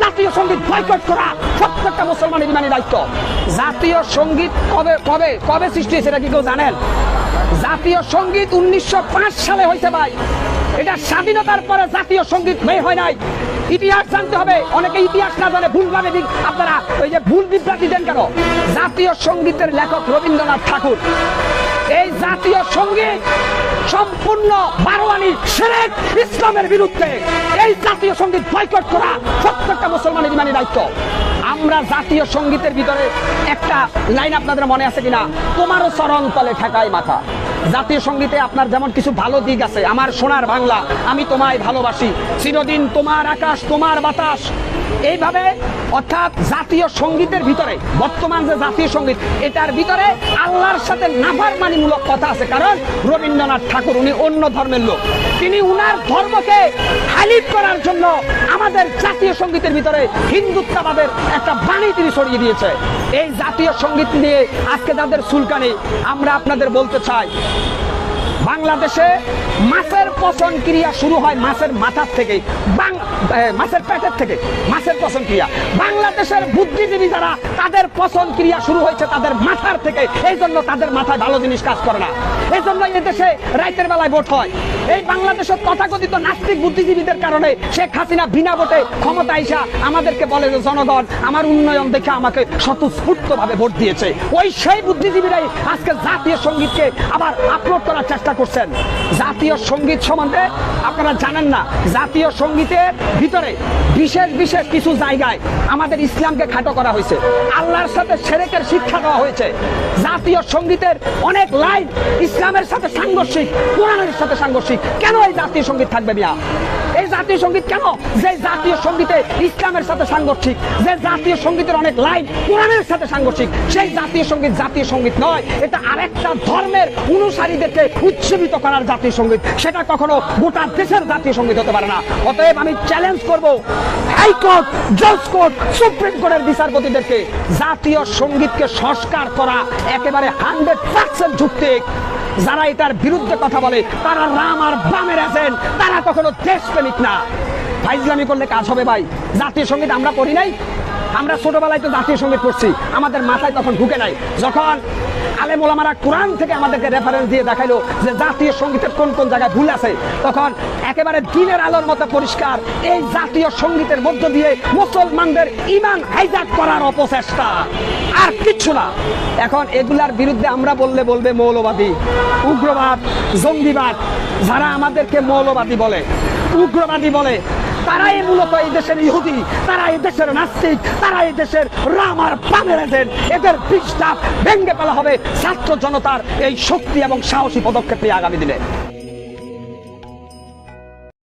জাতীয় সঙ্গীত বয়কট করা প্রত্যেকটা মুসলমানের ইমানি দায়িত্ব। জাতীয় সঙ্গীত কবে কবে কবে সৃষ্টি হয়েছে এটা কি কেউ জানেন? জাতীয় সঙ্গীত 1905 সালে হয়েছে ভাই। এটা স্বাধীনতার পরে জাতীয় সঙ্গীত বের হয় নাই। ইতিহাস জানতে হবে, অনেকে ইতিহাস না জানে ভুলভাবে আপনারা ওই যে ভুল বিভ্রান্তি দেন কেন? জাতীয় সঙ্গীতের লেখক রবীন্দ্রনাথ ঠাকুর। এই জাতীয় সঙ্গীত সম্পূর্ণ বারোয়ানি শিরক ইসলামের বিরুদ্ধে। এই জাতীয় সঙ্গীত বয়কট করা প্রত্যেকটা মুসলমানের ইমানি দায়িত্ব। আমরা জাতীয় সঙ্গীতের ভিতরে একটা লাইন আপনাদের মনে আছে কিনা? তোমারও চরণ তলে ঠেকাই মাথা। জাতীয় সঙ্গীতে আপনার যেমন কিছু ভালো দিক আছে, আমার সোনার বাংলা, আমি তোমায় ভালোবাসি, চিরদিন তোমার আকাশ তোমার বাতাস, এইভাবে অর্থাৎ জাতীয় সঙ্গীতের ভিতরে বর্তমান যে জাতীয় সঙ্গীত এটার ভিতরে আল্লাহর সাথে নাফরমানিমূলক কথা আছে। কারণ রবীন্দ্রনাথ ঠাকুর উনি অন্য ধর্মের লোক, তিনি উনার ধর্মকে হাইলাইট করার জন্য আমাদের জাতীয় সঙ্গীতের ভিতরে হিন্দুত্ববাদের একটা বাণী তিনি ছড়িয়ে দিয়েছে। এই জাতীয় সঙ্গীত নিয়ে আজকে যাদের চুলকানি, আমরা আপনাদের বলতে চাই, বাংলাদেশে মাছের পচন ক্রিয়া শুরু হয় মাছের মাথার থেকে, মাছের পেটের থেকে মাছের পচন ক্রিয়া। বাংলাদেশের বুদ্ধিজীবী যারা, তাদের পচন ক্রিয়া শুরু হয়েছে তাদের মাথার থেকে। এই জন্য তাদের মাথায় ভালো জিনিস কাজ করে না, এই জন্য এদেশে রাতের বেলায় ভোট হয়। এই বাংলাদেশের তথাকথিত নাস্তিক বুদ্ধিজীবীদের কারণে শেখ হাসিনা বিনা ভোটে ক্ষমতা আইসা আমাদেরকে বলে যে জনগণ আমার উন্নয়ন দেখে আমাকে স্বতঃস্ফূর্ত ভাবে ভোট দিয়েছে। ওই সেই বুদ্ধিজীবীরাই আজকে জাতীয় সঙ্গীতকে আবার আপলোড করার চেষ্টা করছেন। জাতীয় সঙ্গীত সম্বন্ধে আপনারা জানেন না, জাতীয় সঙ্গীতের ভিতরে বিশেষ বিশেষ কিছু জায়গায় আমাদের ইসলামকে খাটো করা হয়েছে, আল্লাহর সাথে শিরকের শিক্ষা দেওয়া হয়েছে। জাতীয় সঙ্গীতের অনেক লাইন ইসলামের সাথে সাংঘর্ষিক, কোরআনের সাথে সাংঘর্ষিক। কেন এই জাতীয় সঙ্গীত থাকবে মিয়া? এই জাতীয় সঙ্গীত কেন? যে জাতীয় সঙ্গীতে ইসলামের সাথে সাংঘর্ষিক, যে জাতীয় সঙ্গীতের অনেক লাইন কোরআনের সাথে সাংঘর্ষিক, সেই জাতীয় সঙ্গীত জাতীয় সঙ্গীত নয়। এটা আরেকটা ধর্মের অনুসারীদেরকে উজ্জীবিত করার জাতীয় সঙ্গীত, সেটা কখনো গোটা দেশের জাতীয় সঙ্গীত হতে পারে না। অতএব আমি চ্যালেঞ্জ করব হাইকোর্ট, জজ কোর্ট, সুপ্রিম কোর্টের বিচারপতিদেরকে, জাতীয় সঙ্গীতকে সংস্কার করা একেবারে 100% যুক্তিক। যারা এটার বিরুদ্ধে কথা বলে তারা রাম আর বামের আছেন, তারা কখনো দেশপ্রেমিক না। ফাইজলামি করলে কাজ হবে ভাই। জাতীয় সঙ্গীত আমরা পড়ি নাই, আমরা ছোটবেলায় তো জাতীয় সঙ্গীত পড়ছি, আমাদের মাথায় তখন ঢুকে নাই। যখন আলেম ওলামারা কোরআন থেকে আমাদেরকে রেফারেন্স দিয়ে দেখাইলো যে জাতীয় সঙ্গীতের কোন কোন জায়গায় ভুল আছে, তখন একেবারে দিনের আলোর মতো পরিষ্কার এই জাতীয় সঙ্গীতের মধ্য দিয়ে মুসলমানদের ঈমান হাইজ্যাক করার অপচেষ্টা, আর কিচ্ছু না। এখন এগুলার বিরুদ্ধে আমরা বললে বলবে মৌলবাদী, উগ্রবাদ, জঙ্গিবাদ। যারা আমাদেরকে মৌলবাদী বলে, উগ্রবাদী বলে, তারাই মূলত এই দেশের ইহুদি, তারা এই দেশের নাস্তিক, তারা এই দেশের রাম আর বামের এজেন্ট। এদের পৃষ্ঠা ভেঙে ফেলা হবে ছাত্র জনতার এই শক্তি এবং সাহসী পদক্ষেপে আগামী দিনে।